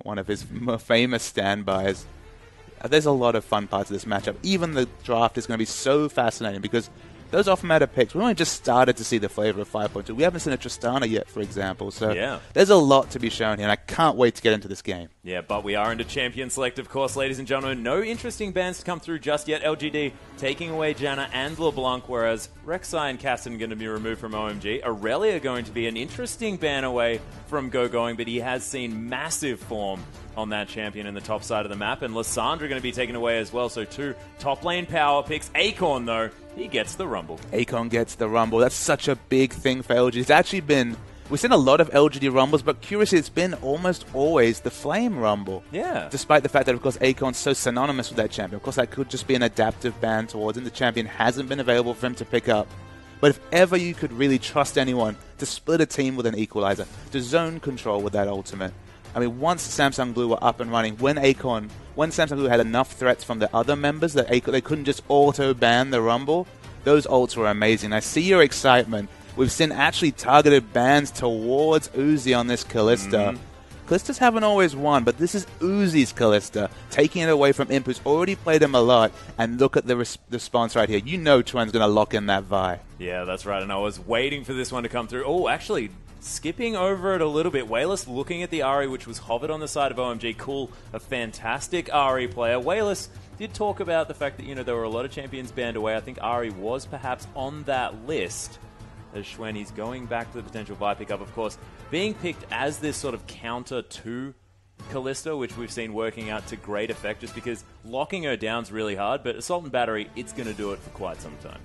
one of his more famous standbys. There's a lot of fun parts of this matchup. Even the draft is going to be so fascinating because those off-meta picks, we only just started to see the flavor of 5.2. We haven't seen a Tristana yet, for example. So there's a lot to be shown here, and I can't wait to get into this game. Yeah, but we are into Champion Select, of course, ladies and gentlemen. No interesting bans to come through just yet. LGD taking away Janna and LeBlanc, whereas Rek'Sai and Casson going to be removed from OMG. Aurelia going to be an interesting ban away from gogoing, but he has seen massive form on that champion in the top side of the map, and Lissandra going to be taken away as well. So 2 top lane power picks. Acorn, though, he gets the Rumble. Acorn gets the Rumble. That's such a big thing for LGD. It's actually been... We've seen a lot of LGD Rumbles, but curiously, it's been almost always the Flame Rumble. Yeah. Despite the fact that, of course, Acorn's so synonymous with that champion. Of course, that could just be an adaptive ban towards him. The champion hasn't been available for him to pick up. But if ever you could really trust anyone to split a team with an equalizer, to zone control with that ultimate, I mean, once Samsung Blue were up and running, when Samsung Blue had enough threats from the other members that they couldn't just auto-ban the Rumble, those ults were amazing. I see your excitement. We've seen actually targeted bans towards Uzi on this Kalista. Kalista's haven't always won, but this is Uzi's Kalista, taking it away from Imp, who's already played him a lot. And look at the response right here. You know Chuan's going to lock in that Vi. Yeah, that's right. And I was waiting for this one to come through. Oh, actually, skipping over it a little bit. Wayless looking at the Ahri, which was hovered on the side of OMG. Cool, a fantastic Ahri player. Wayless did talk about the fact that, there were a lot of champions banned away. I think Ahri was perhaps on that list. As Schwen, he's going back to the potential Vi pickup, of course, being picked as this sort of counter to Kalista, which we've seen working out to great effect just because locking her down's really hard, but Assault and Battery, it's going to do it for quite some time.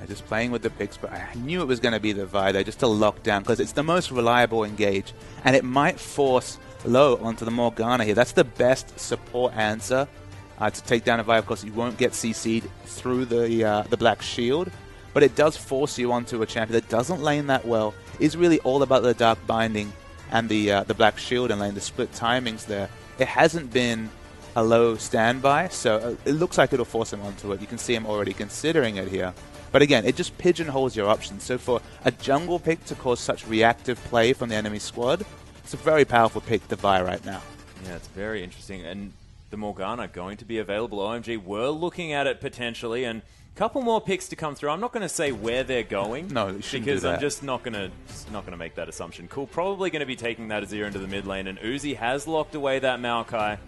Just playing with the picks, but I knew it was going to be the Vi, though, just to lock down, because it's the most reliable engage, and it might force low onto the Morgana here. That's the best support answer to take down a Vi. Of course, you won't get CC'd through the Black Shield, but it does force you onto a champion that doesn't lane that well. Is really all about the Dark Binding and the Black Shield and lane, the split timings there. It hasn't been a low standby, so it looks like it'll force him onto it. You can see him already considering it here. But again, it just pigeonholes your options. So for a jungle pick to cause such reactive play from the enemy squad, it's a very powerful pick to buy right now. Yeah, it's very interesting. And the Morgana going to be available. OMG were looking at it potentially, and a couple more picks to come through. I'm not going to say where they're going. No, you shouldn't because do that. I'm just not going to make that assumption. Cool, probably going to be taking that Azir into the mid lane, and Uzi has locked away that Maokai.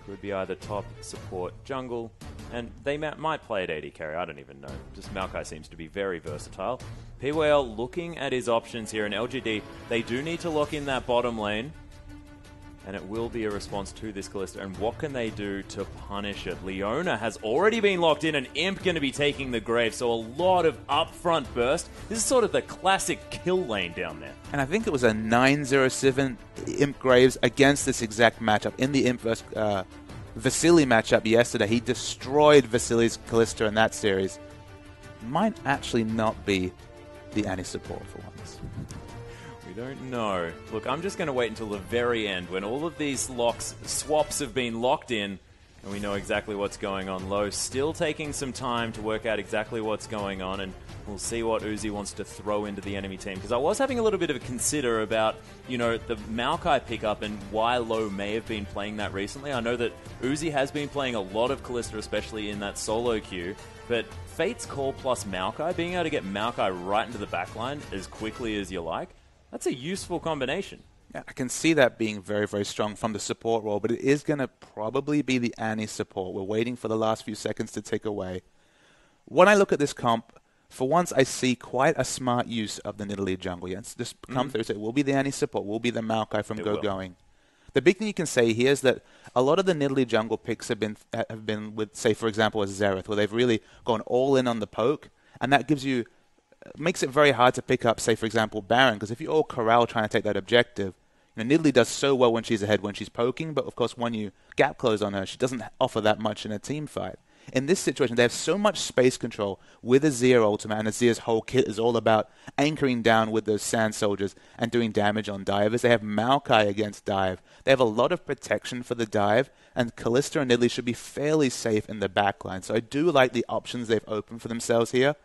Could be either top, support, jungle, and they might play at AD carry. I don't even know. Just Maokai seems to be very versatile. PWL looking at his options here in LGD. They do need to lock in that bottom lane, and it will be a response to this Kalista. And what can they do to punish it? Leona has already been locked in, and Imp going to be taking the grave, so a lot of upfront burst. This is sort of the classic kill lane down there. And I think it was a 9-0-7 Imp Graves against this exact matchup in the Imp vs. Vasily matchup yesterday. He destroyed Vasily's Kalista in that series. Might actually not be the anti-support for once. We don't know. Look, I'm just going to wait until the very end when all of these swaps have been locked in and we know exactly what's going on. Low still taking some time to work out exactly what's going on, and we'll see what Uzi wants to throw into the enemy team. Because I was having a little bit of a consider about, the Maokai pickup and why Low may have been playing that recently. I know that Uzi has been playing a lot of Kalista, especially in that solo queue, but Fate's Call plus Maokai, being able to get Maokai right into the backline as quickly as you like, that's a useful combination. Yeah, I can see that being very, very strong from the support role, but it is going to probably be the Annie support. We're waiting for the last few seconds to tick away. When I look at this comp, for once I see quite a smart use of the Nidalee jungle. Yeah, it's just come through and say, we'll be the Annie support, we'll be the Maokai from gogoing. The big thing you can say here is that a lot of the Nidalee jungle picks have been with, say, for example, a Xerath, where they've really gone all in on the poke, and that makes it very hard to pick up, say, for example, Baron, because if you're all corral trying to take that objective, Nidalee does so well when she's ahead, when she's poking, but of course when you gap close on her, she doesn't offer that much in a team fight. In this situation, they have so much space control with Azir ultimate, and Azir's whole kit is all about anchoring down with those sand soldiers and doing damage on divers. They have Maokai against dive. They have a lot of protection for the dive, and Kalista and Nidalee should be fairly safe in the backline. So I do like the options they've opened for themselves here.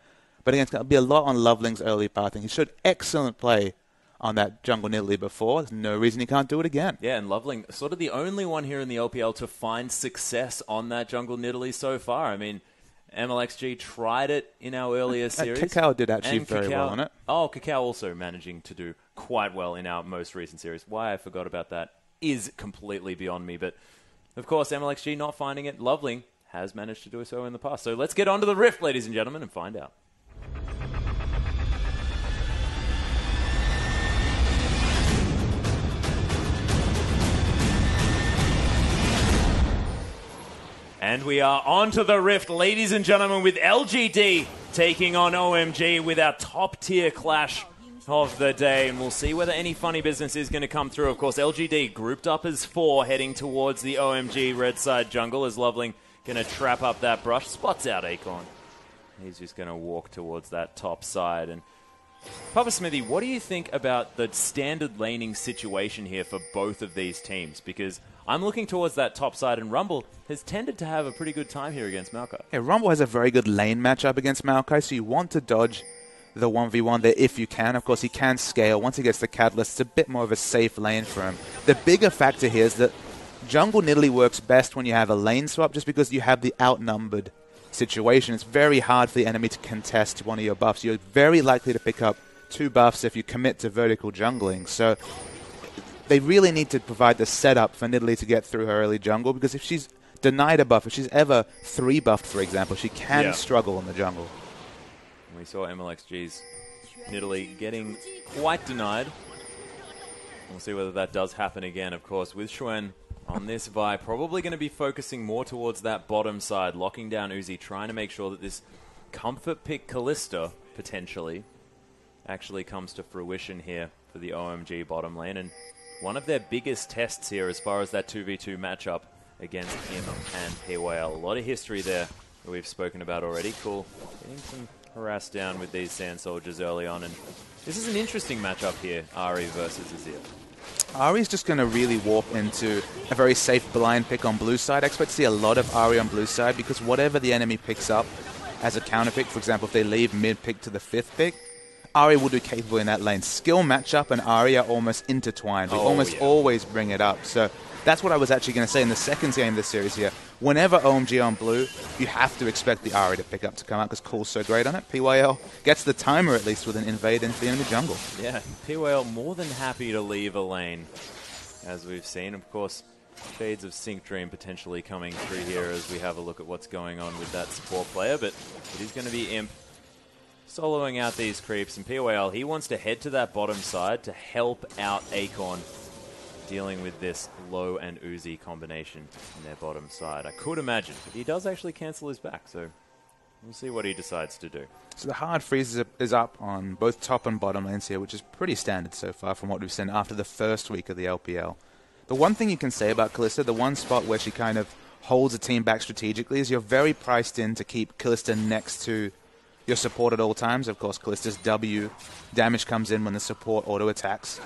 But again, it's going to be a lot on LoveLing's early pathing. He showed excellent play on that jungle Nidalee before. There's no reason he can't do it again. Yeah, and LoveLing, sort of the only one here in the LPL to find success on that jungle Nidalee so far. I mean, MLXG tried it in our earlier series. Kakao did actually very well on it. Oh, Kakao also managing to do quite well in our most recent series. Why I forgot about that is completely beyond me. But, of course, MLXG not finding it. LoveLing has managed to do so in the past. So let's get on to the Rift, ladies and gentlemen, and find out. And we are on to the Rift, ladies and gentlemen, with LGD taking on OMG with our top-tier clash of the day. And we'll see whether any funny business is going to come through. Of course, LGD grouped up as 4, heading towards the OMG red side jungle as LoveLing going to trap up that brush. Spots out Acorn. He's just going to walk towards that top side. And Papa Smithy, what do you think about the standard laning situation here for both of these teams? Because I'm looking towards that top side, and Rumble has tended to have a pretty good time here against Maokai. Yeah, Rumble has a very good lane matchup against Maokai, so you want to dodge the 1v1 there if you can. Of course, he can scale. Once he gets the Catalyst, it's a bit more of a safe lane for him. The bigger factor here is that jungle Nidalee works best when you have a lane swap, just because you have the outnumbered situation. It's very hard for the enemy to contest one of your buffs. You're very likely to pick up 2 buffs if you commit to vertical jungling. So they really need to provide the setup for Nidalee to get through her early jungle, because if she's denied a buff, if she's ever 3-buffed, for example, she can struggle in the jungle. We saw MLXG's Nidalee getting quite denied. We'll see whether that does happen again, of course, with Xuen on this Vi. Probably going to be focusing more towards that bottom side, locking down Uzi, trying to make sure that this comfort pick Kalista, potentially, actually comes to fruition here for the OMG bottom lane. And one of their biggest tests here as far as that 2v2 matchup against him and PYL. A lot of history there that we've spoken about already. Cool. Getting some harass down with these Sand Soldiers early on. And this is an interesting matchup here, Ahri versus Azir. Ahri's just going to really warp into a very safe blind pick on blue side. I expect to see a lot of Ahri on blue side, because whatever the enemy picks up as a counter pick, for example, if they leave mid pick to the 5th pick, Ahri will do capable in that lane. Skill matchup and Ahri are almost intertwined. We always bring it up. So that's what I was actually going to say in the second game of this series here. Whenever OMG on blue, you have to expect the Ahri to pick up to come out, because Cool's so great on it. PYL gets the timer at least with an invade into the enemy jungle. Yeah, PYL more than happy to leave a lane, as we've seen. Of course, shades of Sync Dream potentially coming through here as we have a look at what's going on with that support player, but it is going to be Imp soloing out these creeps, and PYL, he wants to head to that bottom side to help out Acorn dealing with this Low and Uzi combination in their bottom side. I could imagine, but he does actually cancel his back, so we'll see what he decides to do. So the hard freeze is up on both top and bottom lanes here, which is pretty standard so far from what we've seen after the first week of the LPL. The one thing you can say about Kalista, the one spot where she kind of holds a team back strategically, is you're very priced in to keep Kalista next to your support at all times. Of course, Kalista's W damage comes in when the support auto-attacks.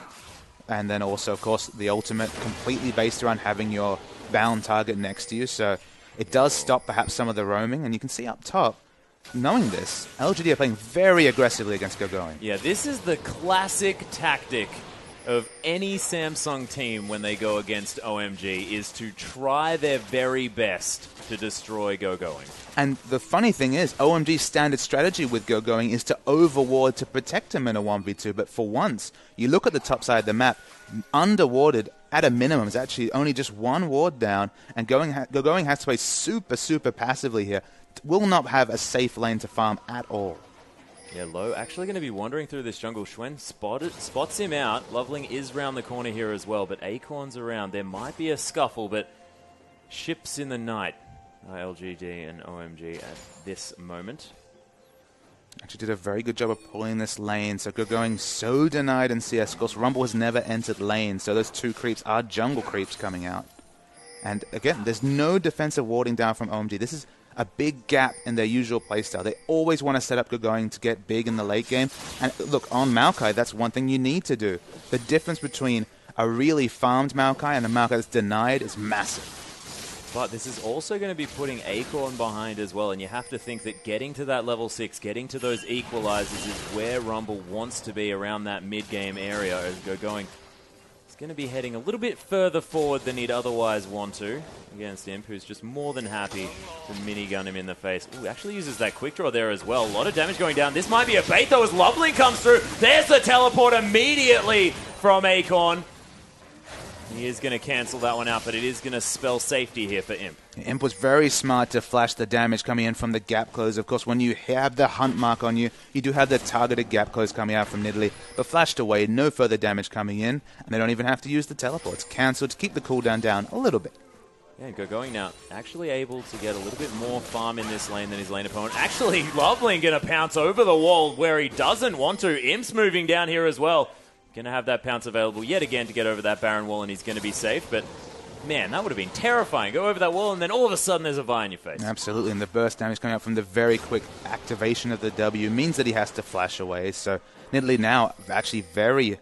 And then also, of course, the ultimate completely based around having your bound target next to you. So it does stop perhaps some of the roaming. And you can see up top, knowing this, LGD are playing very aggressively against gogoing. Yeah, this is the classic tactic of any Samsung team when they go against OMG, is to try their very best to destroy gogoing. And the funny thing is, OMG's standard strategy with gogoing is to overward to protect him in a 1v2. But for once, you look at the top side of the map, underwarded at a minimum is actually only just 1 ward down, and gogoing has to play super, super passively here. Will not have a safe lane to farm at all. Yeah, Low actually going to be wandering through this jungle. Xuen spots him out. LoveLing is round the corner here as well, but Acorn's around. There might be a scuffle, but ships in the night. LGD and OMG at this moment. Actually did a very good job of pulling this lane. So gogoing so denied in CS. Of course, Rumble has never entered lane, so those 2 creeps are jungle creeps coming out. And again, there's no defensive warding down from OMG. This is a big gap in their usual playstyle. They always want to set up gogoing to get big in the late game. And look, on Maokai, that's one thing you need to do. The difference between a really farmed Maokai and a Maokai that's denied is massive. But this is also going to be putting Acorn behind as well, and you have to think that getting to that level 6, getting to those equalizers is where Rumble wants to be around that mid-game area as gogoing. He's going to be heading a little bit further forward than he'd otherwise want to against Imp, who's just more than happy to minigun him in the face. Ooh, actually uses that quick draw there as well. A lot of damage going down. This might be a bait though as LoveLing comes through. There's the teleport immediately from Acorn. He is going to cancel that one out, but it is going to spell safety here for Imp. Imp was very smart to flash the damage coming in from the gap close. Of course, when you have the hunt mark on you, you do have the targeted gap close coming out from Nidalee, but flashed away, no further damage coming in, and they don't even have to use the teleports. Cancelled to keep the cooldown down a little bit. Yeah, gogoing now actually able to get a little bit more farm in this lane than his lane opponent. Actually, LoveLing going to pounce over the wall where he doesn't want to. Imp's moving down here as well. Going to have that pounce available yet again to get over that Baron wall, and he's going to be safe. But, man, that would have been terrifying. Go over that wall, and then all of a sudden there's a Vi in your face. Absolutely, and the burst damage coming out from the very quick activation of the W means that he has to flash away. So Nidalee now actually very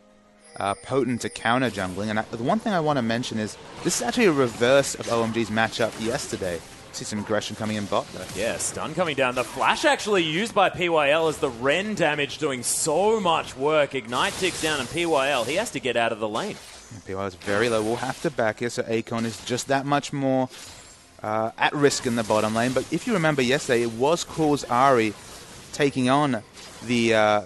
potent to counter jungling. And the one thing I want to mention is this is actually a reverse of OMG's matchup yesterday. See some aggression coming in bot there. Yeah, stun coming down. The flash actually used by PYL as the Ren damage doing so much work. Ignite ticks down and PYL, he has to get out of the lane. PYL is very low. We'll have to back here, so Acorn is just that much more at risk in the bottom lane. But if you remember yesterday, it was Cool's Ahri taking on the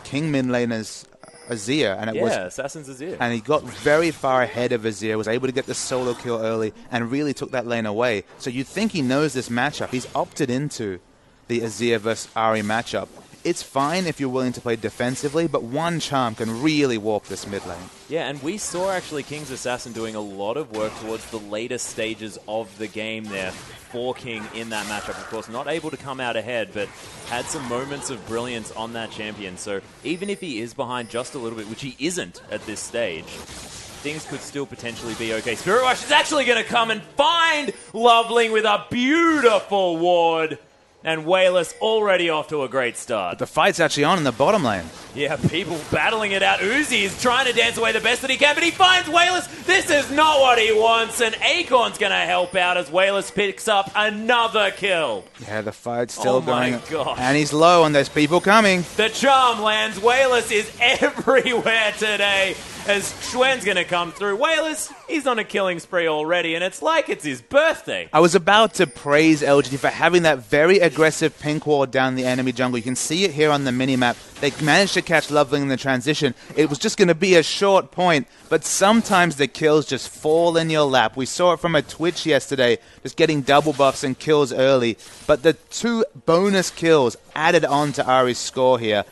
King mid laner's Azir, and it was Assassin's Azir, and he got very far ahead of Azir, was able to get the solo kill early, and really took that lane away. So you'd think he knows this matchup. He's opted into the Azir versus Ahri matchup. It's fine if you're willing to play defensively, but one charm can really warp this mid lane. Yeah, and we saw actually King's Assassin doing a lot of work towards the later stages of the game there for King in that matchup. Of course, not able to come out ahead, but had some moments of brilliance on that champion. So even if he is behind just a little bit, which he isn't at this stage, things could still potentially be okay. Spirit Rush is actually going to come and find LoveLing with a beautiful ward. And Wayless already off to a great start. But the fight's actually on in the bottom lane. Yeah, people battling it out. Uzi is trying to dance away the best that he can, but he finds Wayless. This is not what he wants, and Acorn's going to help out as Wayless picks up another kill. Yeah, the fight's still going. Oh my gosh. And he's low, and there's people coming. The charm lands. Wayless is everywhere today as Schwen's going to come through. Wayless, he's on a killing spree already, and it's like it's his birthday. I was about to praise LGD for having that very aggressive pink ward down the enemy jungle. You can see it here on the minimap. They managed to catch LoveLing in the transition. It was just going to be a short point, but sometimes the kills just fall in your lap. We saw it from a Twitch yesterday, just getting double buffs and kills early. But the 2 bonus kills added on to Ahri's score here.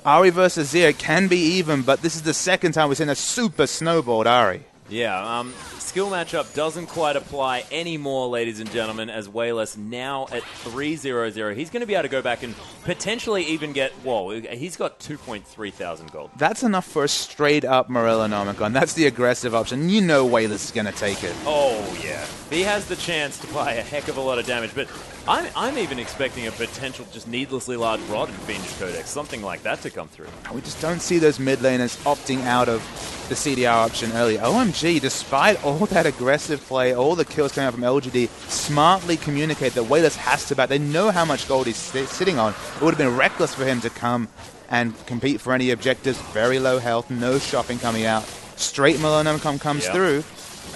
Ahri versus Azir can be even, but this is the second time we've seen a super snowballed Ahri. Yeah, skill matchup doesn't quite apply anymore, ladies and gentlemen, as Wayless now at 3-0-0. He's going to be able to go back and potentially even get, he's got 2.3 thousand gold. That's enough for a straight-up Morellonomicon. That's the aggressive option. You know Wayless is going to take it. Oh, yeah. He has the chance to buy a heck of a lot of damage, but I'm even expecting a potential just needlessly large rod in Fiendish Codex, something like that to come through. We just don't see those mid laners opting out of the CDR option early. OMG, despite all that aggressive play, all the kills coming out from LGD, smartly communicate that Wayless has to back. They know how much gold he's sitting on. It would have been reckless for him to come and compete for any objectives. Very low health, no shopping coming out. Straight Morellonomicon comes through.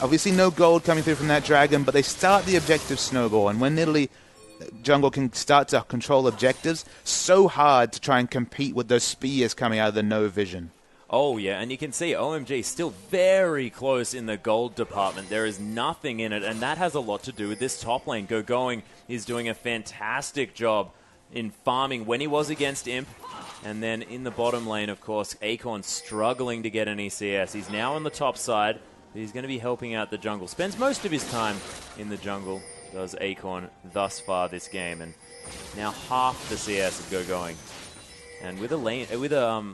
Obviously no gold coming through from that dragon, but they start the objective snowball. And when Nidalee jungle can start to control objectives, so hard to try and compete with those spears coming out of the no vision. Oh, yeah, and you can see OMG still very close in the gold department. There is nothing in it, and that has a lot to do with this top lane. Gogoing is doing a fantastic job in farming when he was against Imp. And then in the bottom lane, of course, Acorn struggling to get any CS. He's now on the top side. He's going to be helping out the jungle. Spends most of his time in the jungle, does Acorn thus far this game. And now half the CS of Gogoing. And with a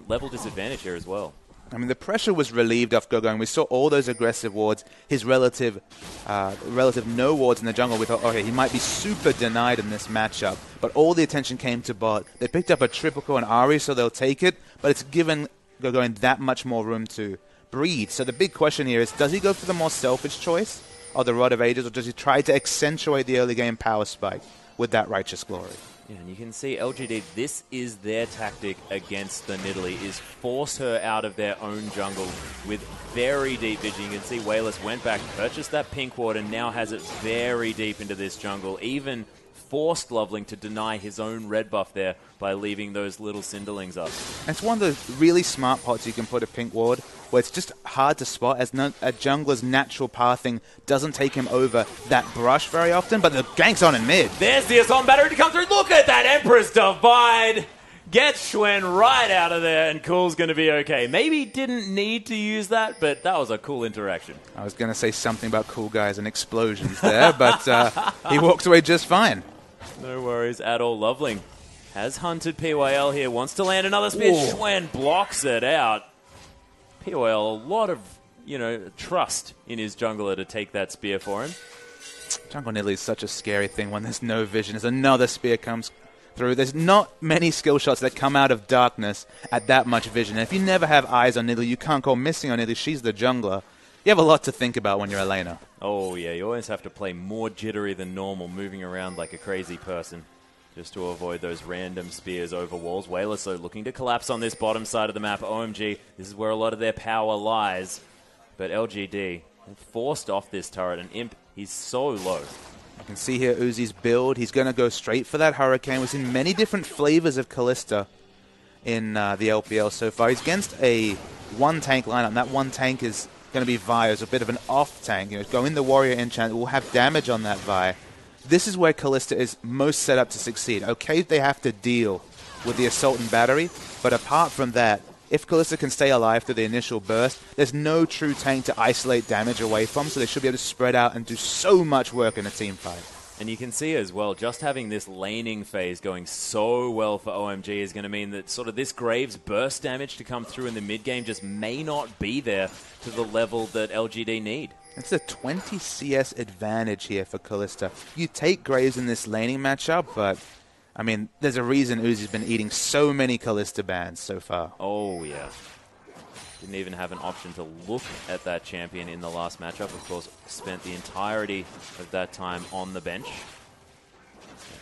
level disadvantage here as well. I mean, the pressure was relieved off Gogoing. We saw all those aggressive wards, his relative no wards in the jungle. We thought, okay, he might be super denied in this matchup. But all the attention came to bot. They picked up a triple kill on Ahri, so they'll take it. But it's given Gogoing that much more room to breathe. So the big question here is, does he go for the more selfish choice? of the Rod of Ages, or does he try to accentuate the early game power spike with that Righteous Glory? Yeah, and you can see LGD, this is their tactic against the Nidalee, is force her out of their own jungle with very deep vision. You can see Wayless went back, purchased that pink ward, and now has it very deep into this jungle. Even forced LoveLing to deny his own red buff there by leaving those little Cinderlings up. And it's one of the really smart pots you can put a pink ward, where it's just hard to spot, as a jungler's natural pathing doesn't take him over that brush very often, but the gank's on in mid. There's the Assault Battery to come through. Look at that Empress Divide! Gets Xuen right out of there, and Cool's going to be okay. Maybe didn't need to use that, but that was a cool interaction. I was going to say something about cool guys and explosions there, but he walked away just fine. No worries at all. LoveLing has hunted PYL here, wants to land another spear. Xuen blocks it out. PYL, a lot of, trust in his jungler to take that spear for him. Jungle Nidalee is such a scary thing when there's no vision. As another spear comes through, there's not many skill shots that come out of darkness at that much vision. And if you never have eyes on Nidalee, you can't go missing on Nidalee. She's the jungler. You have a lot to think about when you're a laner. Oh, yeah. You always have to play more jittery than normal, moving around like a crazy person, just to avoid those random spears over walls. Wayless, though, looking to collapse on this bottom side of the map. OMG, this is where a lot of their power lies. But LGD forced off this turret, and Imp, he's so low. You can see here Uzi's build. He's going to go straight for that Hurricane. We've seen many different flavors of Kalista in the LPL so far. He's against a one-tank lineup, and that one tank is going to be Vi as a bit of an off-tank. Go in the Warrior enchant, it will have damage on that Vi. This is where Kalista is most set up to succeed. Okay, they have to deal with the Assault and Battery, but apart from that, if Kalista can stay alive through the initial burst, there's no true tank to isolate damage away from, so they should be able to spread out and do so much work in a team fight. And you can see as well, just having this laning phase going so well for OMG is going to mean that sort of this Graves burst damage to come through in the mid-game just may not be there to the level that LGD need. It's a 20 CS advantage here for Kalista. You take Graves in this laning matchup, but, I mean, there's a reason Uzi's been eating so many Kalista bans so far. Oh, yeah. Didn't even have an option to look at that champion in the last matchup. Of course, spent the entirety of that time on the bench.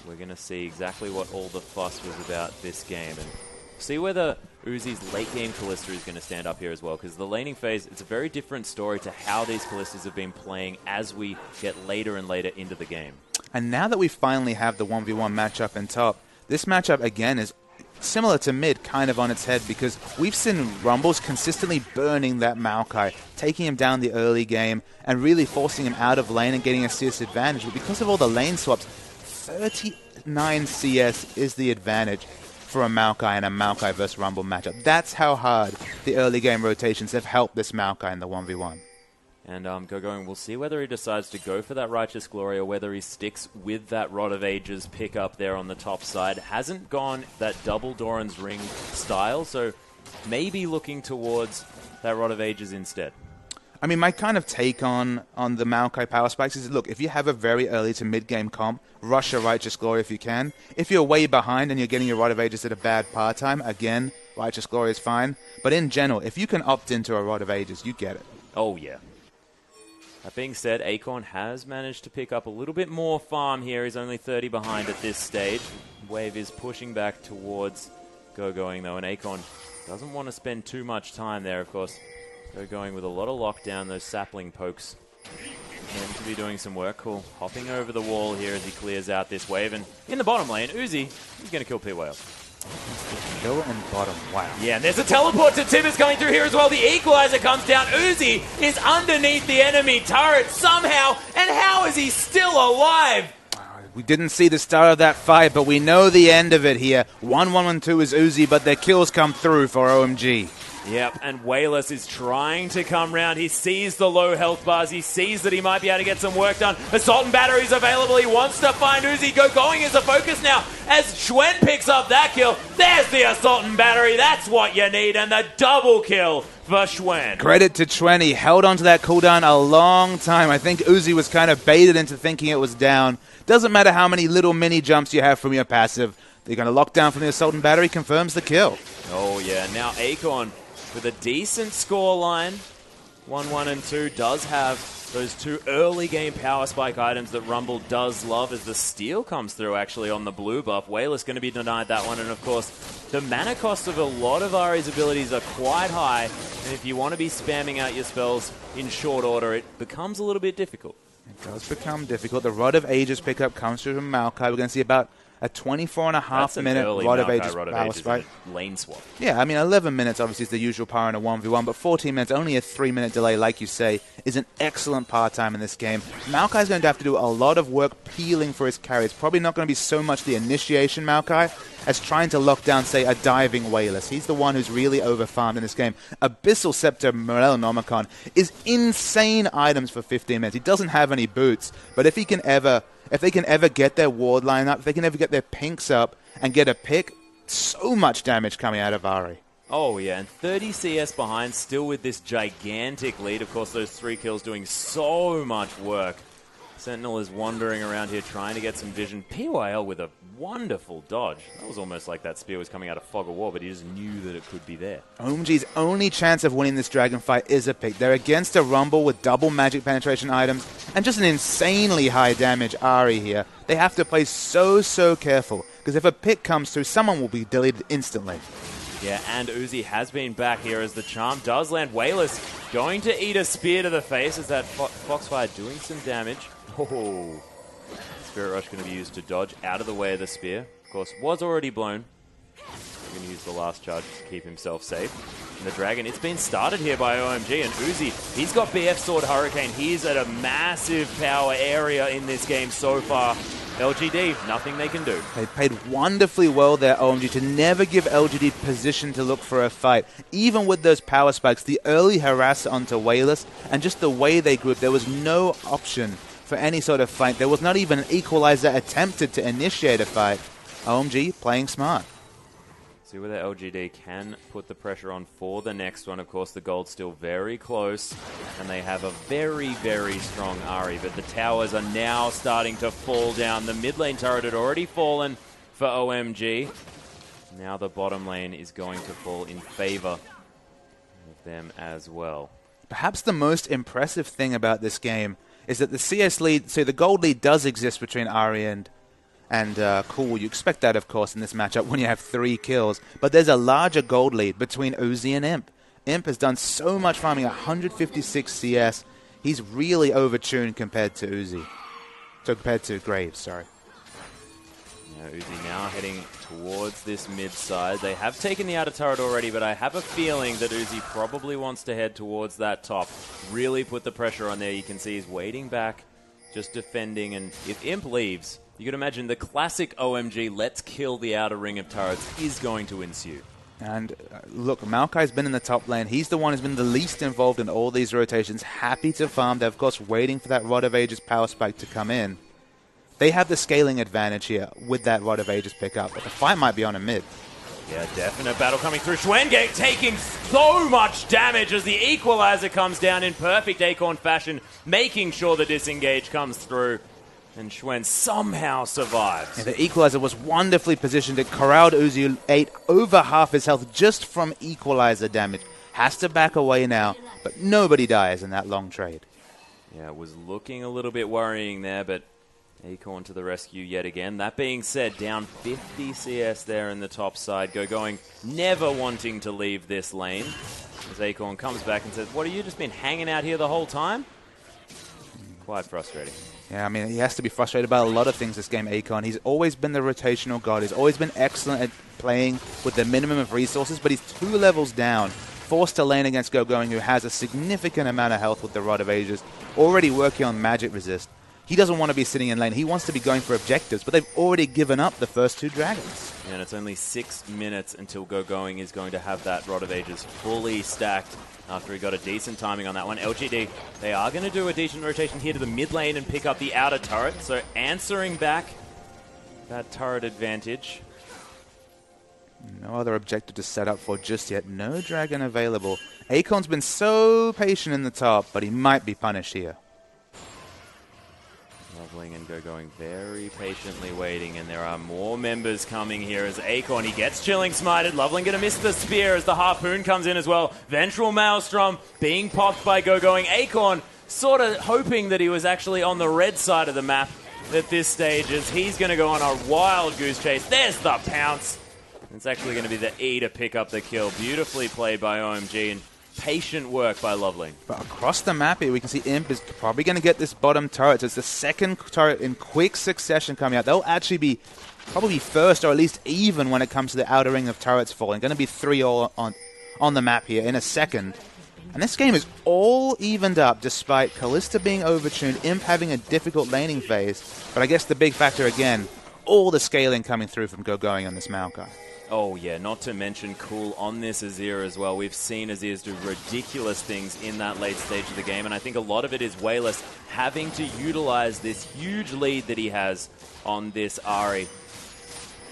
We're going to see exactly what all the fuss was about this game. And see whether Uzi's late-game Kalista is going to stand up here as well, because the laning phase, it's a very different story to how these Kalistas have been playing as we get later and later into the game. And now that we finally have the 1v1 matchup in top, this matchup, again, is similar to mid, kind of on its head, because we've seen Rumbles consistently burning that Maokai, taking him down the early game, and really forcing him out of lane and getting a CS advantage. But because of all the lane swaps, 39 CS is the advantage for a Maokai and a Maokai versus Rumble matchup. That's how hard the early game rotations have helped this Maokai in the 1v1. And gogoing, we'll see whether he decides to go for that Righteous Glory or whether he sticks with that Rod of Ages pick up there on the top side. Hasn't gone that double Doran's Ring style, so maybe looking towards that Rod of Ages instead. I mean, my kind of take on the Maokai power spikes is, look, if you have a very early to mid-game comp, rush a Righteous Glory if you can. If you're way behind and you're getting your Rod of Ages at a bad par time, again, Righteous Glory is fine. But in general, if you can opt into a Rod of Ages, you get it. Oh, yeah. That being said, Acorn has managed to pick up a little bit more farm here. He's only 30 behind at this stage. Wave is pushing back towards gogoing, though, and Acorn doesn't want to spend too much time there, of course. Gogoing with a lot of lockdown, those sapling pokes. Meant to be doing some work. Cool. Hopping over the wall here as he clears out this wave. And in the bottom lane, Uzi, he's going to kill PYL. Kill and bottom, wow. Yeah, and there's a teleport to Tibbers coming through here as well. The equalizer comes down. Uzi is underneath the enemy turret somehow. And how is he still alive? We didn't see the start of that fight, but we know the end of it here. 1-1-1-2 is Uzi, but their kills come through for OMG. Yep, and Wayless is trying to come round. He sees the low health bars. He sees that he might be able to get some work done. Assault and Battery is available. He wants to find Uzi. Gogoing is the focus now as Xuen picks up that kill. There's the Assault and Battery. That's what you need, and the double kill for Xuen. Credit to Xuen. He held onto that cooldown a long time. I think Uzi was kind of baited into thinking it was down. Doesn't matter how many little mini jumps you have from your passive. They're going to lock down from the Assault and Battery. Confirms the kill. Oh, yeah. Now Acorn with a decent score line, 1-1-2, does have Those two early game power spike items that Rumble does love as the steal comes through actually on the blue buff. Wayless going to be denied that one, and of course the mana cost of a lot of Ahri's abilities are quite high, and if you want to be spamming out your spells in short order, it becomes a little bit difficult. It does become difficult. The Rod of Ages pickup comes through from Maokai. We're going to see about a 24.5-minute Rod of Ages power spike. Lane swap. Yeah, I mean, 11 minutes obviously is the usual power in a 1v1, but 14 minutes, only a 3-minute delay, like you say, is an excellent power time in this game. Maokai's going to have to do a lot of work peeling for his carry. It's probably not going to be so much the initiation Maokai as trying to lock down, say, a diving Wayless. He's the one who's really overfarmed in this game. Abyssal Scepter, Morel Nomicon is insane items for 15 minutes. He doesn't have any boots, but if they can ever get their ward line up, if they can ever get their pinks up and get a pick, so much damage coming out of Ahri. Oh, yeah, and 30 CS behind, still with this gigantic lead. Of course, those 3 kills doing so much work. Sentinel is wandering around here trying to get some vision. PYL with a wonderful dodge. That was almost like that spear was coming out of Fog of War, but he just knew that it could be there. OMG's only chance of winning this dragon fight is a pick. They're against a Rumble with double magic penetration items and just an insanely high damage Ahri here. They have to play so careful, because if a pick comes through, someone will be deleted instantly. Yeah, and Uzi has been back here as the charm does land. Wayless going to eat a spear to the face as that Foxfire doing some damage. Oh, Spirit Rush going to be used to dodge out of the way of the spear. Of course, was already blown. Going to use the last charge to keep himself safe. And the Dragon, it's been started here by OMG, and Uzi, he's got BF Sword Hurricane. He's at a massive power area in this game so far. LGD, nothing they can do. They played wonderfully well there, OMG, to never give LGD position to look for a fight. Even with those power spikes, the early harass onto Wayless, and just the way they grouped, there was no option for any sort of fight. There was not even an equalizer attempted to initiate a fight. OMG playing smart. See whether LGD can put the pressure on for the next one. Of course, the gold's still very close, and they have a very strong Ahri, but the towers are now starting to fall down. The mid lane turret had already fallen for OMG. Now the bottom lane is going to fall in favor of them as well. Perhaps the most impressive thing about this game is that the CS lead, so the gold lead does exist between Ahri and Cool. You expect that, of course, in this matchup when you have 3 kills. But there's a larger gold lead between Uzi and Imp. Imp has done so much farming, 156 CS. He's really overtuned compared to Uzi. So compared to Graves, sorry. Yeah, Uzi now heading towards this mid side. They have taken the outer turret already, but I have a feeling that Uzi probably wants to head towards that top. Really put the pressure on there. You can see he's waiting back, just defending. And if Imp leaves, you can imagine the classic OMG, let's kill the outer ring of turrets, is going to ensue. And look, Maokai's been in the top lane. He's the one who's been the least involved in all these rotations. Happy to farm. They're, of course, waiting for that Rod of Ages power spike to come in. They have the scaling advantage here with that Rod of Ages pickup, but the fight might be on a mid. Yeah, definite battle coming through. Schwengate taking so much damage as the equalizer comes down in perfect Acorn fashion, making sure the disengage comes through. And Schwen somehow survives. Yeah, the equalizer was wonderfully positioned. It corralled Uzi, who ate over half his health just from equalizer damage. Has to back away now, but nobody dies in that long trade. Yeah, it was looking a little bit worrying there, but Acorn to the rescue yet again. That being said, down 50 CS there in the top side. Gogoing never wanting to leave this lane. As Acorn comes back and says, what, have you just been hanging out here the whole time? Quite frustrating. Yeah, I mean, he has to be frustrated about a lot of things this game, Acorn. He's always been the rotational god. He's always been excellent at playing with the minimum of resources, but he's 2 levels down, forced to lane against Gogoing, who has a significant amount of health with the Rod of Ages, already working on magic resist. He doesn't want to be sitting in lane. He wants to be going for objectives, but they've already given up the first 2 dragons. And it's only 6 minutes until Gogoing is going to have that Rod of Ages fully stacked after he got a decent timing on that one. LGD, they are going to do a decent rotation here to the mid lane and pick up the outer turret, so answering back that turret advantage. No other objective to set up for just yet. No dragon available. Acorn's been so patient in the top, but he might be punished here. LoveLing and Gogoing very patiently waiting, and there are more members coming here as Acorn, he gets Chilling Smited. LoveLing going to miss the spear as the Harpoon comes in as well. Ventral Maelstrom being popped by Gogoing. Acorn sort of hoping that he was actually on the red side of the map at this stage, as he's going to go on a wild goose chase. There's the pounce. It's actually going to be the E to pick up the kill. Beautifully played by OMG and patient work by LoveLing. But across the map here, we can see Imp is probably going to get this bottom turret. So it's the second turret in quick succession coming out. They'll actually be probably first or at least even when it comes to the outer ring of turrets falling. Going to be 3 all on the map here in a second. And this game is all evened up despite Kalista being overtuned, Imp having a difficult laning phase. But I guess the big factor again, all the scaling coming through from gogoing on this Maokai. Oh yeah, not to mention Cool on this Azir as well. We've seen Azirs do ridiculous things in that late stage of the game, and I think a lot of it is Wayless having to utilize this huge lead that he has on this Ahri.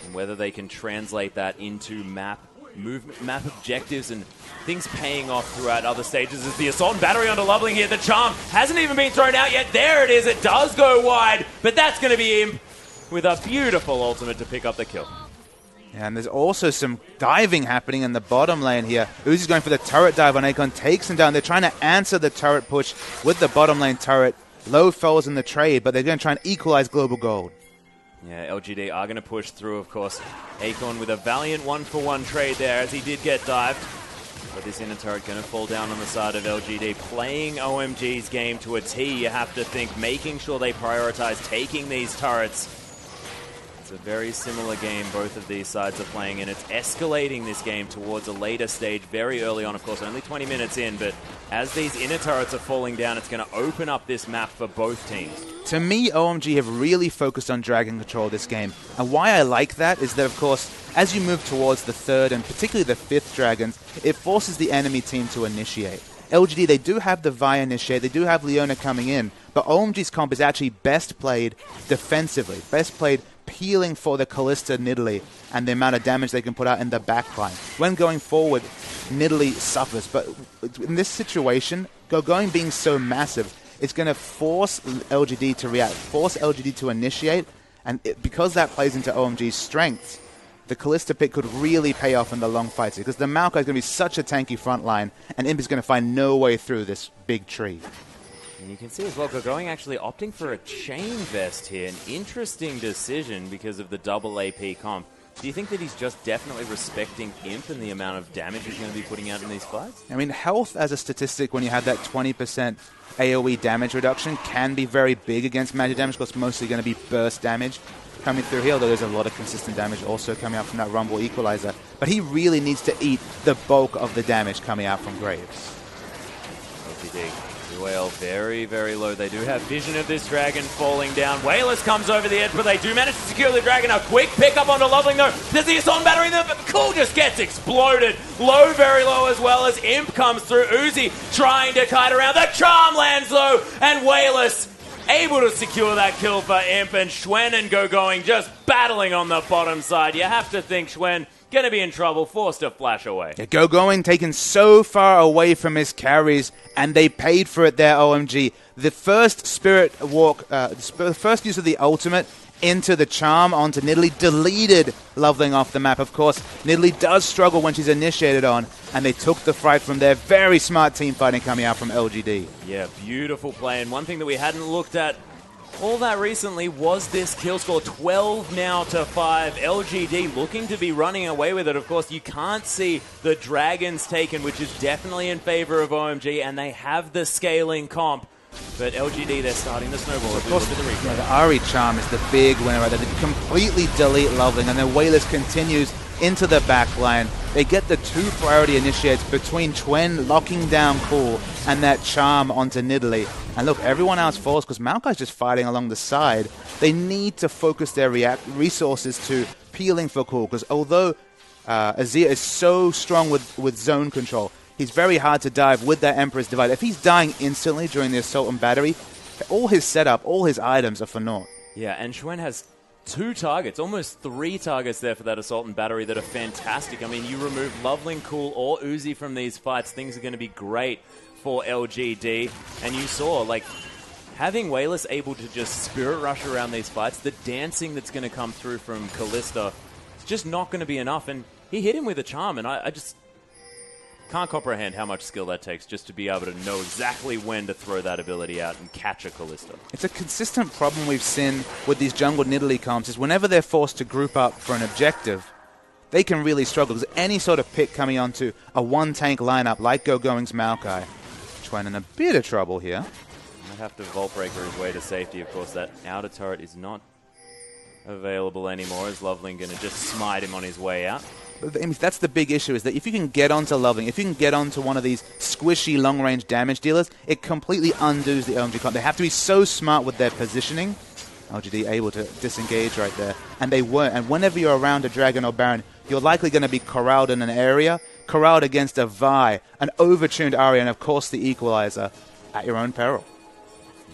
And whether they can translate that into map objectives and things paying off throughout other stages as the assault and battery onto LoveLing here. The charm hasn't even been thrown out yet. There it is. It does go wide, but that's going to be Imp with a beautiful ultimate to pick up the kill. Yeah, and there's also some diving happening in the bottom lane here. Uzi's going for the turret dive on Acorn, takes him down. They're trying to answer the turret push with the bottom lane turret. Low falls in the trade, but they're going to try and equalize global gold. Yeah, LGD are going to push through, of course. Acorn with a valiant 1-for-1 trade there as he did get dived. But this inner turret going to fall down on the side of LGD. Playing OMG's game to a T, you have to think, making sure they prioritize taking these turrets. It's a very similar game both of these sides are playing, and it's escalating this game towards a later stage very early on, of course, only 20 minutes in, but as these inner turrets are falling down, it's going to open up this map for both teams. To me, OMG have really focused on dragon control this game, and why I like that is that, of course, as you move towards the third and particularly the fifth dragons, it forces the enemy team to initiate. LGD, they do have the Vi initiate, they do have Leona coming in, but OMG's comp is actually best played defensively, best played peeling for the Kalista Nidalee and the amount of damage they can put out in the backline. When going forward, Nidalee suffers, but in this situation, gogoing being so massive, it's going to force LGD to react, force LGD to initiate, and because that plays into OMG's strengths, the Kalista pick could really pay off in the long fights because the Maokai is going to be such a tanky front line, and Imp is going to find no way through this big tree. And you can see as well, gogoing actually opting for a chain vest here. An interesting decision because of the double AP comp. Do you think that he's just definitely respecting Imp and the amount of damage he's going to be putting out in these fights? I mean, health as a statistic, when you have that 20% AoE damage reduction, can be very big against magic damage because it's mostly going to be burst damage coming through here, although there's a lot of consistent damage also coming out from that Rumble Equalizer. But he really needs to eat the bulk of the damage coming out from Graves. LPD. Well, very, very low. They do have vision of this dragon falling down. Wayless comes over the edge, but they do manage to secure the dragon. A quick pickup onto LoveLing, though. There's the assault battery there, but Cool just gets exploded. Low, very low as well as Imp comes through. Uzi trying to kite around. The charm lands, though, and Wayless able to secure that kill for Imp, and Xuen and gogoing just battling on the bottom side. You have to think Xuen going to be in trouble, forced to flash away. Yeah, gogoing taken so far away from his carries, and they paid for it there, OMG. The first Spirit Walk, the first use of the ultimate into the charm onto Nidalee deleted LoveLing off the map. Of course, Nidalee does struggle when she's initiated on, and they took the fight from there. Very smart team fighting coming out from LGD. Yeah, beautiful play, and one thing that we hadn't looked at all that recently was this kill score, 12 now to 5. LGD looking to be running away with it. Of course, you can't see the dragons taken, which is definitely in favor of OMG, and they have the scaling comp. But LGD, they're starting the snowball. Of course, the Ahri charm is the big winner right there. They completely delete LoveLing, and then Wayless continues into the back line. They get the 2 priority initiates between Xuen locking down Cool and that charm onto Nidalee. And look, everyone else falls because Maokai's just fighting along the side. They need to focus their resources to peeling for Cool because although Azir is so strong with zone control, he's very hard to dive with that Emperor's Divide. If he's dying instantly during the assault and battery, all his setup, all his items are for naught. Yeah, and Xuen has 2 targets, almost 3 targets there for that assault and battery that are fantastic. I mean, you remove LoveLing, Cool, or Uzi from these fights, things are going to be great for LGD. And you saw, like, having Wayless able to just spirit rush around these fights, the dancing that's going to come through from Kalista, it's just not going to be enough. And he hit him with a charm, and I Can't comprehend how much skill that takes just to be able to know exactly when to throw that ability out and catch a Kalista. It's a consistent problem we've seen with these jungle Nidalee comps is whenever they're forced to group up for an objective, they can really struggle. Because any sort of pick coming onto a one-tank lineup like gogoing's Maokai, Chuen in a bit of trouble here. Might have to Vault Breaker his way to safety. Of course, that outer turret is not available anymore. Is LoveLing going to just smite him on his way out? That's the big issue, is that if you can get onto LoveLing, if you can get onto one of these squishy long-range damage dealers, it completely undoes the OMG comp. They have to be so smart with their positioning. LGD able to disengage right there, and they weren't. And whenever you're around a Dragon or Baron, you're likely going to be corralled in an area, corralled against a Vi, an overtuned Ahri, and of course the Equalizer at your own peril.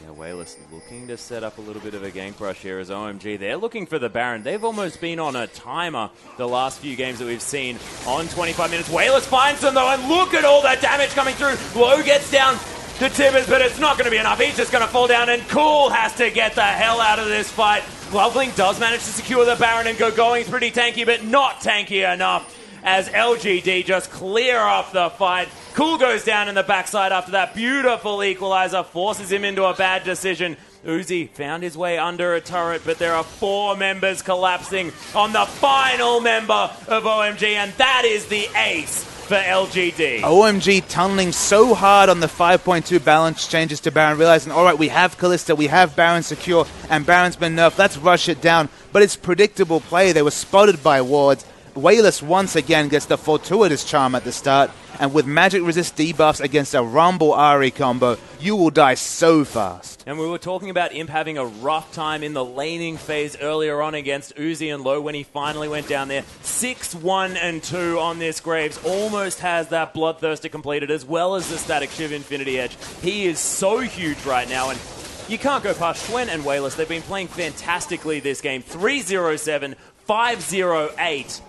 Yeah, Wayless looking to set up a little bit of a gank rush here as OMG. They're looking for the Baron. They've almost been on a timer the last few games that we've seen on 25 minutes. Wayless finds them though, and look at all that damage coming through. Low gets down to Tibbers, but it's not going to be enough. He's just going to fall down, and Cool has to get the hell out of this fight. LoveLing does manage to secure the Baron, and gogoing's pretty tanky, but not tanky enough as LGD just clear off the fight. Cool goes down in the backside after that beautiful equalizer, forces him into a bad decision. Uzi found his way under a turret, but there are 4 members collapsing on the final member of OMG, and that is the ace for LGD. OMG tunneling so hard on the 5.2 balance changes to Baron, realizing, all right, we have Kalista, we have Baron secure, and Baron's been nerfed, let's rush it down. But it's predictable play. They were spotted by wards. Wayless once again gets the fortuitous charm at the start, and with magic resist debuffs against a Rumble Ahri combo, you will die so fast. And we were talking about Imp having a rough time in the laning phase earlier on against Uzi and Low when he finally went down there. 6-1-2 on this Graves. Almost has that Bloodthirster completed as well as the Static Shiv Infinity Edge. He is so huge right now, and you can't go past Chuen and Wayless. They've been playing fantastically this game. 3-0-7, 5-0-8.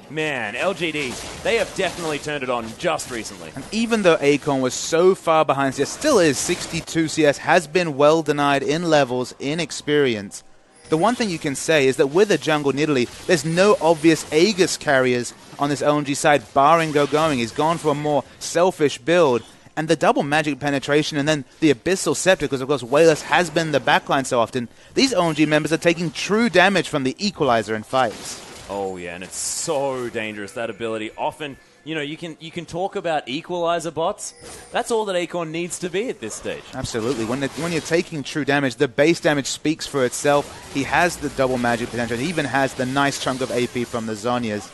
Man, LGD, they have definitely turned it on just recently. And even though Acorn was so far behind CS, still is 62 CS, has been well denied in levels, in experience. The one thing you can say is that with a jungle Nidalee, there's no obvious Aegis carriers on this OMG side, barring gogoing. He's gone for a more selfish build. And the double magic penetration and then the Abyssal Scepter, because of course Wayless has been the backline so often, these OMG members are taking true damage from the Equalizer in fights. Oh yeah, and it's so dangerous, that ability. Often, you know, you can talk about equalizer bots. That's all that Acorn needs to be at this stage. Absolutely. When you're taking true damage, the base damage speaks for itself. He has the double magic potential. He even has the nice chunk of AP from the Zhonya's.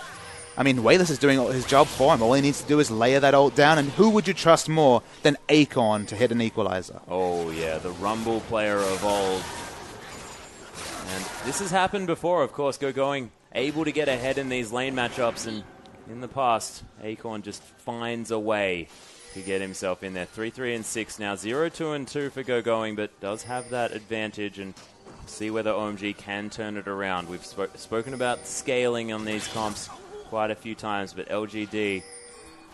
I mean, Wayless is doing his job for him. All he needs to do is layer that ult down, and who would you trust more than Acorn to hit an equalizer? Oh yeah, the Rumble player of old. And this has happened before, of course, gogoing able to get ahead in these lane matchups, and in the past, Acorn just finds a way to get himself in there. 3-3-6 now, 0-2-2 for gogoing, but does have that advantage, and see whether OMG can turn it around. We've spoken about scaling on these comps quite a few times, but LGD,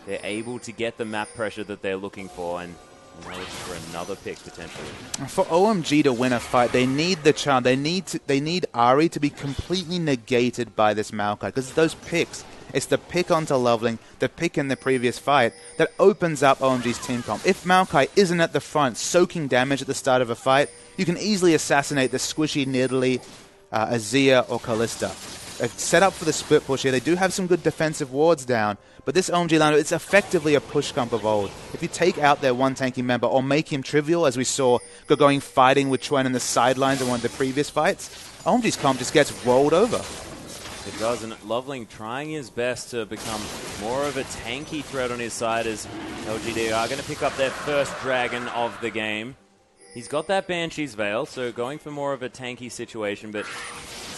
they're able to get the map pressure that they're looking for, and now looking for another pick potentially. For OMG to win a fight, they need the charm. They need Ahri to be completely negated by this Maokai, because those picks, it's the pick onto LoveLing, the pick in the previous fight, that opens up OMG's team comp. If Maokai isn't at the front soaking damage at the start of a fight, you can easily assassinate the squishy Nidalee, Azir, or Kalista. They've set up for the split push here. They do have some good defensive wards down, but this OMG lineup, it's effectively a push comp of old. If you take out their one tanky member or make him trivial, as we saw gogoing fighting with Chuen in the sidelines in one of the previous fights, OMG's comp just gets rolled over. It does, and LoveLing trying his best to become more of a tanky threat on his side as LGD are going to pick up their first dragon of the game. He's got that Banshee's Veil, so going for more of a tanky situation, but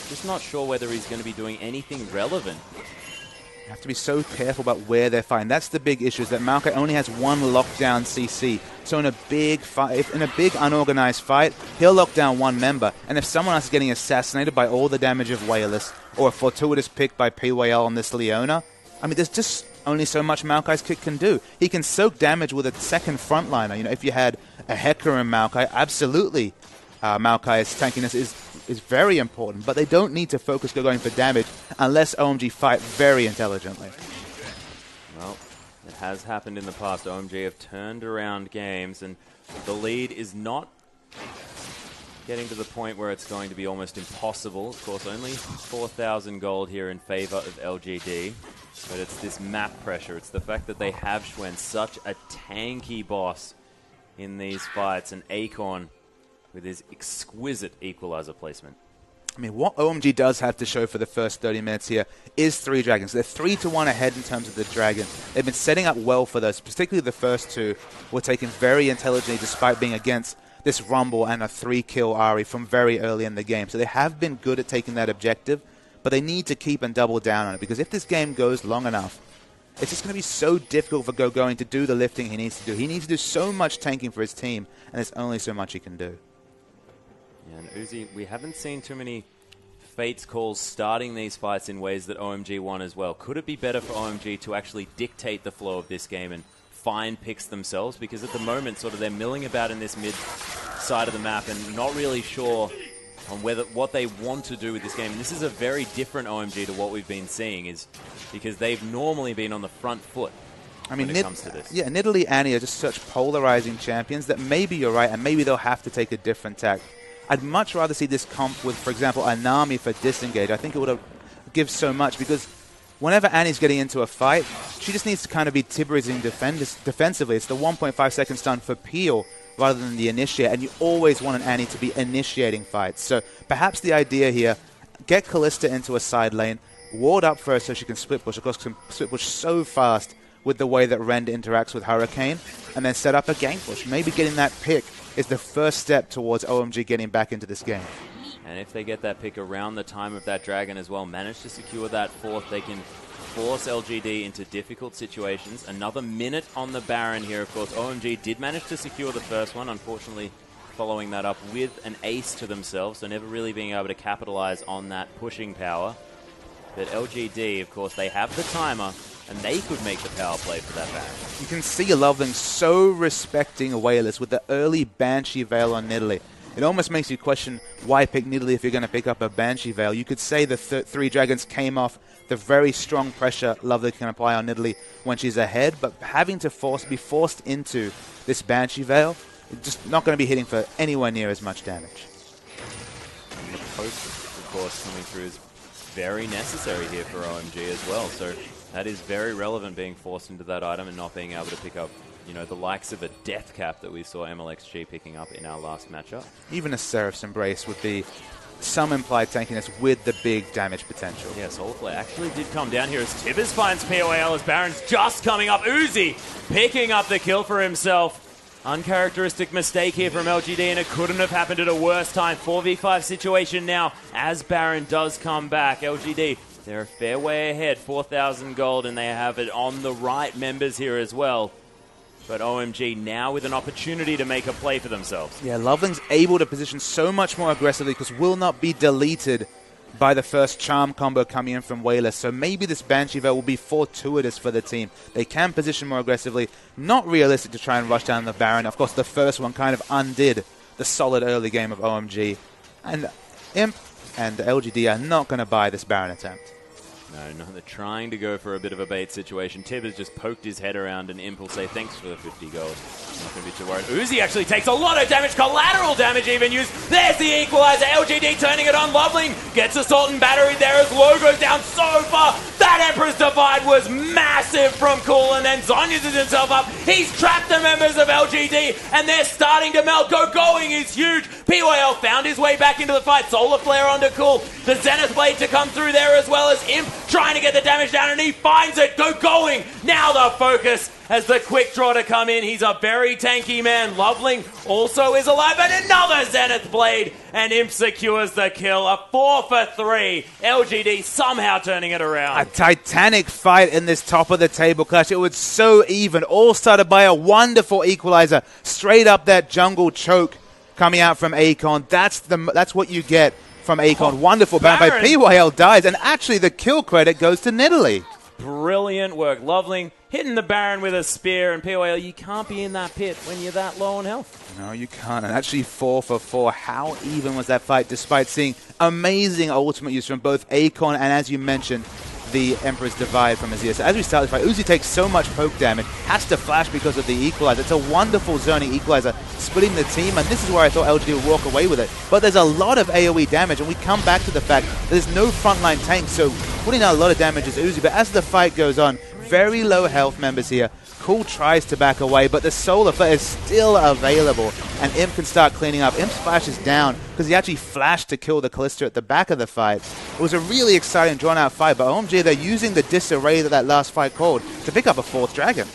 just not sure whether he's going to be doing anything relevant. You have to be so careful about where they're fighting. That's the big issue, is that Maokai only has one lockdown CC. So in a big fight, in a big unorganized fight, he'll lock down one member. And if someone else is getting assassinated by all the damage of Wayless, or a fortuitous pick by PYL on this Leona, I mean, there's just only so much Maokai's kick can do. He can soak damage with a second frontliner. You know, if you had a Hecker and Maokai, absolutely, Maokai's tankiness is very important, but they don't need to focus going for damage unless OMG fight very intelligently. Well, it has happened in the past. OMG have turned around games, and the lead is not getting to the point where it's going to be almost impossible. Of course, only 4,000 gold here in favor of LGD, but it's this map pressure. It's the fact that they have Xuen, such a tanky boss in these fights, and Acorn with his exquisite equalizer placement. I mean, what OMG does have to show for the first 30 minutes here is 3 dragons. They're 3-1 ahead in terms of the dragon. They've been setting up well for those, particularly the first 2 were taken very intelligently despite being against this Rumble and a 3-kill Ahri from very early in the game. So they have been good at taking that objective, but they need to keep and double down on it, because if this game goes long enough, it's just going to be so difficult for gogoing to do the lifting he needs to do. He needs to do so much tanking for his team, and there's only so much he can do. Yeah, and Uzi, we haven't seen too many Fates calls starting these fights in ways that OMG won as well. Could it be better for OMG to actually dictate the flow of this game and find picks themselves? Because at the moment, sort of, they're milling about in this mid side of the map and not really sure on what they want to do with this game. And this is a very different OMG to what we've been seeing, is because they've normally been on the front foot. I mean, when it comes to this. Yeah, Nidalee and Ahri are just such polarizing champions that maybe you're right, and maybe they'll have to take a different tack. I'd much rather see this comp with, for example, a Nami for disengage. I think it would give so much, because whenever Annie's getting into a fight, she just needs to kind of be Tiberizing defensively. It's the 1.5 second stun for peel rather than the initiate, and you always want an Annie to be initiating fights. So perhaps the idea here, get Kalista into a side lane, ward up first so she can split push. Of course, can split push so fast with the way that Rend interacts with Hurricane, and then set up a gank push. Maybe getting that pick is the first step towards OMG getting back into this game. And if they get that pick around the time of that dragon as well, manage to secure that 4th, they can force LGD into difficult situations. Another minute on the Baron here. Of course, OMG did manage to secure the first one, unfortunately following that up with an ace to themselves, so never really being able to capitalize on that pushing power. But LGD, of course, they have the timer, and they could make the power play for that Baron. You can see LoveLing so respecting Wayless with the early Banshee Veil on Nidalee. It almost makes you question why pick Nidalee if you're going to pick up a Banshee Veil. You could say the 3 dragons came off the very strong pressure LoveLing can apply on Nidalee when she's ahead, but having to be forced into this Banshee Veil, it's just not going to be hitting for anywhere near as much damage. And the poke, of course, coming through is very necessary here for OMG as well. So that is very relevant, being forced into that item and not being able to pick up, you know, the likes of a Death Cap that we saw MLXG picking up in our last matchup. Even a Seraph's Embrace would be some implied tankiness with the big damage potential. Yeah, Soulflare actually did come down here as Tibbers finds POAL as Baron's just coming up. Uzi picking up the kill for himself. Uncharacteristic mistake here from LGD, and it couldn't have happened at a worse time. 4v5 situation now as Baron does come back. LGD, they're a fair way ahead, 4,000 gold, and they have it on the right members here as well. But OMG now with an opportunity to make a play for themselves. Yeah, LoveLing's able to position so much more aggressively because will not be deleted by the first charm combo coming in from Wayless. So maybe this Banshee Veil will be fortuitous for the team. They can position more aggressively. Not realistic to try and rush down the Baron. Of course, the first one kind of undid the solid early game of OMG. And Imp and LGD are not going to buy this Baron attempt. No, they're trying to go for a bit of a bait situation. Tib has just poked his head around, and Imp will say thanks for the 50 gold. Not going to be too worried. Uzi actually takes a lot of damage, collateral damage even used. There's the equalizer. LGD turning it on. LoveLing gets Assault and Battery there as Low goes down so far. That Emperor's Divide was massive from Cool, and then Zon uses himself up. He's trapped the members of LGD, and they're starting to melt. Gogoing is huge. PYL found his way back into the fight. Solar Flare onto Cool. The Zenith Blade to come through there as well as Imp trying to get the damage down, and he finds it. Gogoing. Now the focus as the quick draw to come in. He's a very tanky man. LoveLing also is alive, and another Zenith Blade, and Imp secures the kill. A 4 for 3. LGD somehow turning it around. A titanic fight in this top of the table clash. It was so even. All started by a wonderful equalizer. Straight up that jungle choke coming out from Acorn. That's what you get from Acorn. Wonderful bound by PYL dies, and actually the kill credit goes to Nidalee. Brilliant work. LoveLing hitting the Baron with a spear, and PYL, you can't be in that pit when you're that low on health. No, you can't. And actually 4 for 4. How even was that fight, despite seeing amazing ultimate use from both Acorn and, as you mentioned, the Emperor's Divide from Azir. So as we start this fight, Uzi takes so much poke damage, has to flash because of the equalizer. It's a wonderful zoning equalizer, splitting the team, and this is where I thought LG would walk away with it. But there's a lot of AoE damage, and we come back to the fact that there's no frontline tank, so putting out a lot of damage is Uzi. But as the fight goes on, very low health members here. Cool tries to back away, but the Solar Flare is still available, and Imp can start cleaning up. Imp splashes down because he actually flashed to kill the Kalista at the back of the fight. It was a really exciting, drawn-out fight, but OMG, they're using the disarray that last fight called to pick up a 4th dragon.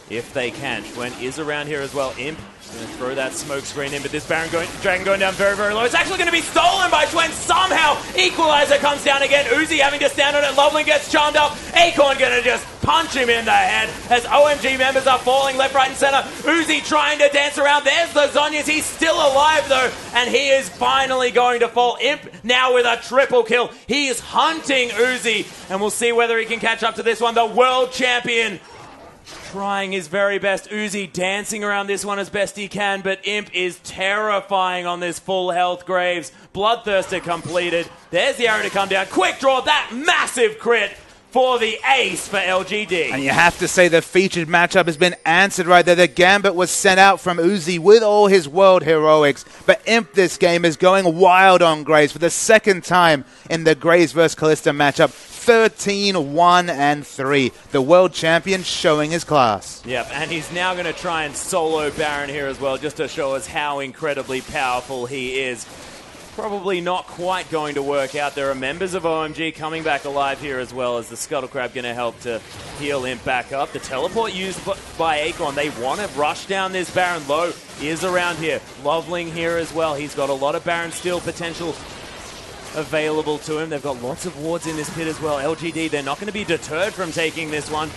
If they can. Xuen is around here as well. Imp going to throw that smoke screen in, but this dragon going down very, very low. It's actually going to be stolen by Xuen somehow. Equalizer comes down again. Uzi having to stand on it. LoveLing gets charmed up. Acorn going to just punch him in the head as OMG members are falling left, right, and center. Uzi trying to dance around. There's the Zhonya's. He's still alive, though, and he is finally going to fall. Imp now with a triple kill. He is hunting Uzi, and we'll see whether he can catch up to this one. The world champion trying his very best. Uzi dancing around this one as best he can, but Imp is terrifying on this full health Graves. Bloodthirster completed. There's the arrow to come down. Quick draw, that massive crit for the ace for LGD. And you have to say the featured matchup has been answered right there. The Gambit was sent out from Uzi with all his world heroics, but Imp this game is going wild on Graves for the 2nd time in the Graves vs. Kalista matchup. 13-1-3. The world champion showing his class. Yep, and he's now going to try and solo Baron here as well, just to show us how incredibly powerful he is. Probably not quite going to work out. There are members of OMG coming back alive here as well, as the Scuttle Crab going to help to heal him back up. The teleport used by Acorn, they want to rush down this Baron. Low is around here. LoveLing here as well. He's got a lot of Baron Steel potential available to him. They've got lots of wards in this pit as well. LGD, they're not going to be deterred from taking this one.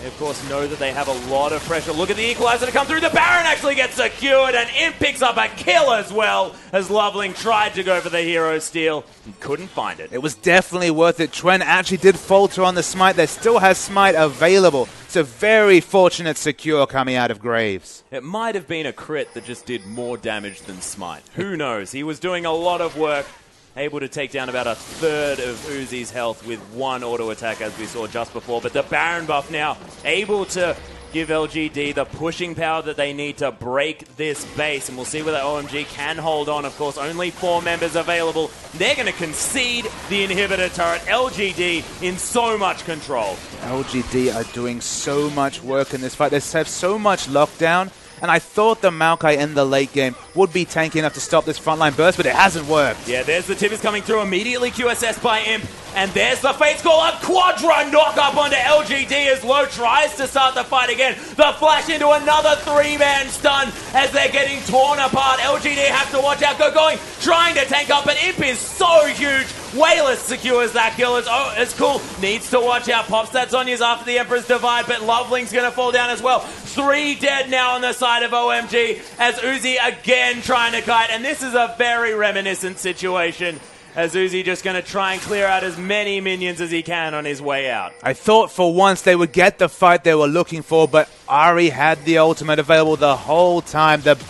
They, of course, know that they have a lot of pressure. Look at the equalizer to come through. The Baron actually gets secured, and Imp picks up a kill as well, as LoveLing tried to go for the hero steal and couldn't find it. It was definitely worth it. Xuen actually did falter on the smite. There still has smite available. It's a very fortunate secure coming out of Graves. It might have been a crit that just did more damage than smite. Who knows? He was doing a lot of work, able to take down about a third of Uzi's health with one auto attack, as we saw just before. But the Baron buff now able to give LGD the pushing power that they need to break this base. And we'll see whether OMG can hold on. Of course, only 4 members available. They're going to concede the inhibitor turret. LGD in so much control. LGD are doing so much work in this fight. They have so much lockdown. And I thought the Maokai in the late game would be tanky enough to stop this frontline burst, but it hasn't worked. Yeah, there's the Tibbers coming through, immediately QSS by Imp. And there's the Fate's Call, a Quadra knock up onto LGD as Low tries to start the fight again. The flash into another 3-man stun as they're getting torn apart. LGD have to watch out. Gogoing trying to tank up, but Imp is so huge. Wayless secures that kill. It's cool. Needs to watch out. Pops that Zhonya's after the Emperor's Divide, but LoveLing's going to fall down as well. 3 dead now on the side of OMG as Uzi again trying to kite. And this is a very reminiscent situation, as Uzi just going to try and clear out as many minions as he can on his way out. I thought for once they would get the fight they were looking for, but Ahri had the ultimate available the whole time. The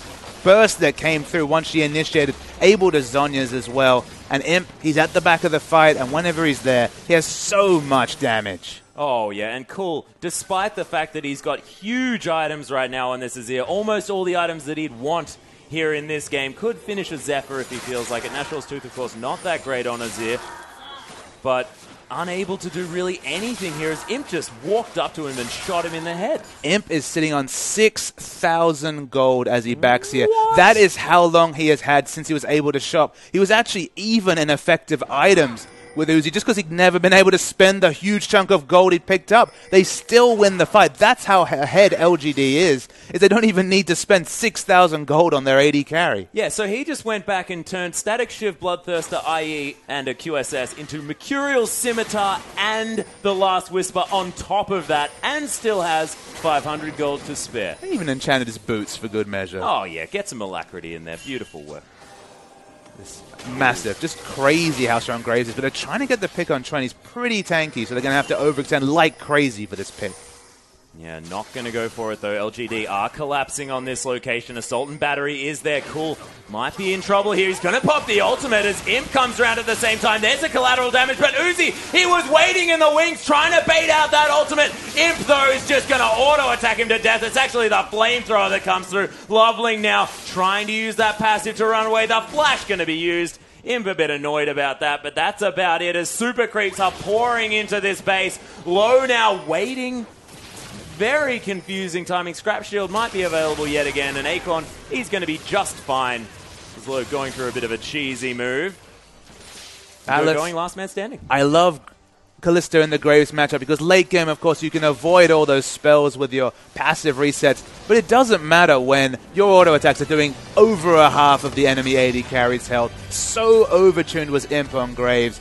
burst that came through once she initiated, able to Zhonya's as well. And Imp, he's at the back of the fight, and whenever he's there, he has so much damage. Oh, yeah, and cool. Despite the fact that he's got huge items right now on this Azir, almost all the items that he'd want here in this game. Could finish a Zephyr if he feels like it. Natural's Tooth, of course, not that great on Azir, but unable to do really anything here as Imp just walked up to him and shot him in the head. Imp is sitting on 6,000 gold as he backs here. That is how long he has had since he was able to shop. He was actually even in effective items with Uzi, just because he'd never been able to spend the huge chunk of gold he'd picked up. They still win the fight. That's how ahead LGD is they don't even need to spend 6,000 gold on their AD carry. Yeah, so he just went back and turned Static Shiv, Bloodthirster, IE, and a QSS into Mercurial Scimitar and the Last Whisper on top of that, and still has 500 gold to spare. He even enchanted his boots for good measure. Oh yeah, get some alacrity in there. Beautiful work. This massive, just crazy how strong Graves is, but they're trying to get the pick on Xuen. He's pretty tanky, so they're going to have to overextend like crazy for this pick. Yeah, not going to go for it, though. LGD are collapsing on this location. Assault and Battery is there. Cool. Might be in trouble here. He's going to pop the ultimate as Imp comes around at the same time. There's a collateral damage, but Uzi, he was waiting in the wings, trying to bait out that ultimate. Imp, though, is just going to auto-attack him to death. It's actually the flamethrower that comes through. LoveLing now trying to use that passive to run away. The flash going to be used. Imp a bit annoyed about that, but that's about it as super creeps are pouring into this base. Low now waiting. Very confusing timing. Scrap Shield might be available yet again, and Acorn, he's going to be just fine. As Low going through a bit of a cheesy move. Going last man standing. I love Kalista in the Graves matchup because late game, of course, you can avoid all those spells with your passive resets, but it doesn't matter when your auto attacks are doing over a half of the enemy AD carry's health. So overtuned was Imp on Graves.